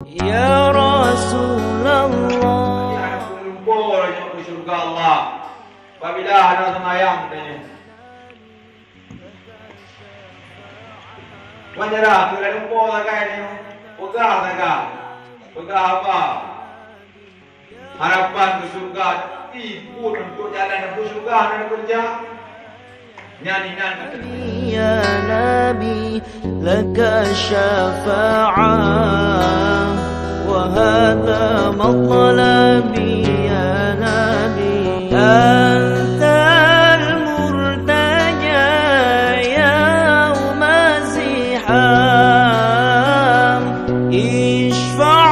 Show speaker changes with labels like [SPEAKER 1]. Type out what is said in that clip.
[SPEAKER 1] Ya Rasulullah.
[SPEAKER 2] Kumpul ke surga Allah. Apabila ada semayang katanya. Wanjara tu dah lumpur sangat ni. Pegah sangat. Pegah apa? Harapan ke surga. Tipu untuk jalan ke surga dan kerja. Nyanyian kata.
[SPEAKER 1] Ya Nabi, laka syafa'ah, wa hadha matlabi ya Nabi. Antal murtaja yauma ziham, ishfa'